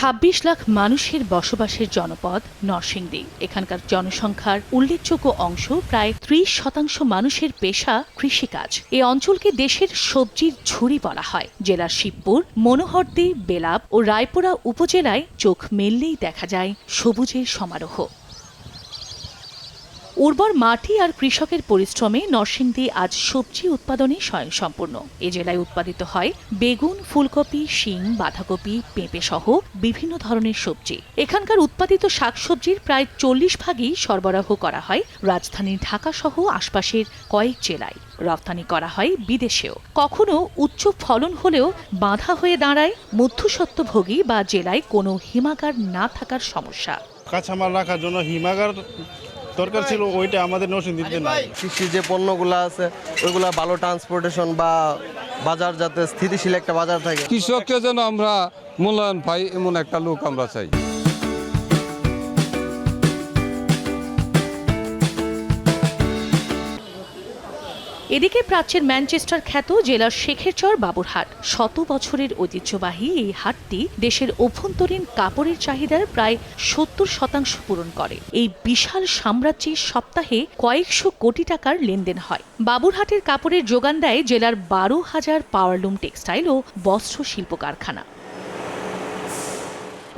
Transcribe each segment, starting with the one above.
২৬ লাখ মানুষের বসবাসের জনপদ নরসিংদী। এখানকার জনসংখ্যার উল্লেখযোগ্য অংশ প্রায় ৩০% মানুষের পেশা কৃষিকাজ। এই অঞ্চলকে দেশের সবজির ঝুড়ি বলা হয়। জেলার শিবপুর, মনোহরদী, বেলাব ও রায়পুরা উপজেলায় চোখ মেললেই দেখা যায় সবুজের সমারোহ। উর্বর মাটি আর কৃষকের পরিশ্রমে নরসিংদী আজ সবজি উৎপাদনে স্বয়ংসম্পূর্ণ। এ জেলায় উৎপাদিত হয় বেগুন, ফুলকপি, শিম, বাঁধাকপি, পেঁপে সহ বিভিন্ন ধরনের সবজি। এখানকার উৎপাদিত শাকসবজির প্রায় 40% সরবরাহ করা হয় রাজধানী ঢাকা সহ আশপাশের কয়েক জেলায়। রপ্তানি করা হয় বিদেশেও। কখনো উচ্চ ফলন হলেও বাধা হয়ে দাঁড়ায় মধ্যস্বত্বভোগী বা জেলায় কোনো হিমাগার না থাকার সমস্যা। কাঁচামাল রাখার জন্য হিমাগার দরকার ছিল, ওইটা আমাদের নরসিংদীতে নাই। কৃষি যে পণ্যগুলো আছে ওইগুলা ভালো ট্রান্সপোর্টেশন বা বাজার যাতে স্থিতিশীল একটা বাজার থাকে। কৃষককে যেন আমরা মূল্যায়ন পাই এমন একটা লোক আমরা চাই। এদিকে প্রাচ্যের ম্যানচেস্টার খ্যাত জেলার শেখেরচর বাবুরহাট। 100 বছরের ঐতিহ্যবাহী এই হাটটি দেশের অভ্যন্তরীণ কাপড়ের চাহিদার প্রায় 70% পূরণ করে। এই বিশাল সাম্রাজ্যের সপ্তাহে কয়েকশো কোটি টাকার লেনদেন হয়। বাবুরহাটের কাপড়ের যোগান দেয় জেলার 12,000 পাওয়ারলুম টেক্সটাইল ও বস্ত্র শিল্প কারখানা।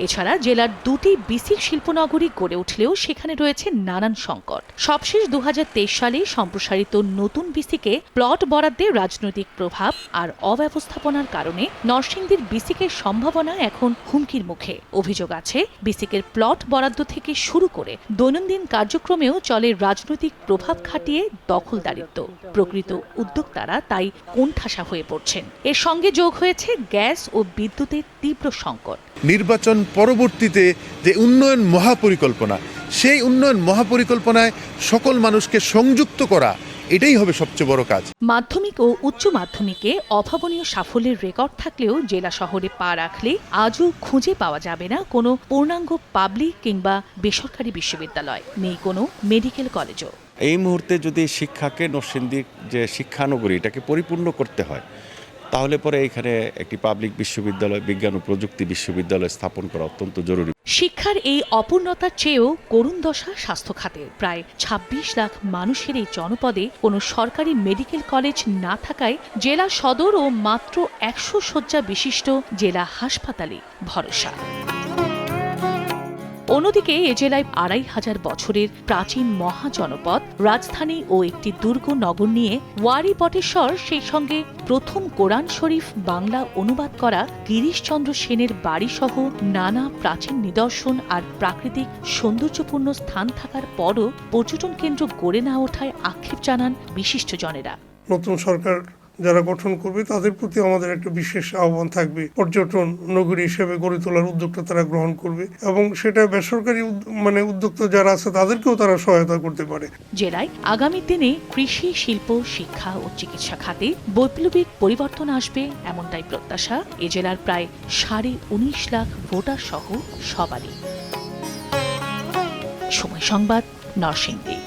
এছাড়া জেলার 2টি বিসিক শিল্পনগরী গড়ে উঠলেও সেখানে রয়েছে নানান সংকট। সবশেষ 2023 সালে সম্প্রসারিত নতুন বিসিকে প্লট বরাদ্দে রাজনৈতিক প্রভাব আর অব্যবস্থাপনার কারণে নরসিংদীর বিসিকের সম্ভাবনা এখন হুমকির মুখে। অভিযোগ আছে, বিসিকের প্লট বরাদ্দ থেকে শুরু করে দৈনন্দিন কার্যক্রমেও চলে রাজনৈতিক প্রভাব খাটিয়ে দখলদারিত্ব। প্রকৃত উদ্যোক্তারা তাই কোণঠাসা হয়ে পড়ছেন। এর সঙ্গে যোগ হয়েছে গ্যাস ও বিদ্যুতের তীব্র সংকট। নির্বাচন পরবর্তীতে যে উন্নয়ন মহাপরিকল্পনা, সেই উন্নয়ন মহাপরিকল্পনায় সকল মানুষকে সংযুক্ত করা, এটাই হবে সবচেয়ে বড় কাজ। মাধ্যমিক ও উচ্চ মাধ্যমিকে অভাবনীয় সাফল্যের রেকর্ড থাকলেও জেলা শহরে পা রাখলে আজও খুঁজে পাওয়া যাবে না কোনো পূর্ণাঙ্গ পাবলিক কিংবা বেসরকারি বিশ্ববিদ্যালয়, নেই কোনো মেডিকেল কলেজও। এই মুহূর্তে যদি শিক্ষাকে নরসিংদীর যে শিক্ষানগরী এটাকে পরিপূর্ণ করতে হয়, তাহলে পরে এখানে একটি পাবলিক বিশ্ববিদ্যালয়, বিজ্ঞান ও প্রযুক্তি বিশ্ববিদ্যালয় স্থাপন করা অত্যন্ত জরুরি। শিক্ষার এই অপূর্ণতার চেয়েও করুণ দশা স্বাস্থ্য খাতে। প্রায় 26 লাখ মানুষের এই জনপদে কোনো সরকারি মেডিকেল কলেজ না থাকায় জেলা সদর ও মাত্র 100 শয্যা বিশিষ্ট জেলা হাসপাতালে ভরসা। অন্যদিকে এ জেলায় 2500 বছরের প্রাচীন মহাজনপদ, রাজধানী ও একটি দুর্গ নগর নিয়ে ওয়ারি বটেশ্বর, সেই সঙ্গে প্রথম কোরআন শরীফ বাংলা অনুবাদ করা গিরিশচন্দ্র সেনের বাড়িসহ নানা প্রাচীন নিদর্শন আর প্রাকৃতিক সৌন্দর্যপূর্ণ স্থান থাকার পরও পর্যটন কেন্দ্র গড়ে না ওঠায় আক্ষেপ জানান বিশিষ্টজনেরা। নতুন সরকার যারা গঠন করবে তাদের প্রতি আমাদের একটা বিশেষ আহ্বান থাকবে, পর্যটন নগরী হিসেবে গড়ে তোলার উদ্যোগটা তারা গ্রহণ করবে এবং সেটা বেসরকারি উদ্যোক্তা যারা আছে তাদেরকেও তারা সহায়তা করতে পারে। জেলায় আগামী দিনে কৃষি, শিল্প, শিক্ষা ও চিকিৎসা খাতে বৈপ্লবিক পরিবর্তন আসবে এমনটাই প্রত্যাশা এ জেলার প্রায় 19.5 লাখ ভোটার সহ সবারই। সময় সংবাদ, নরসিংদী।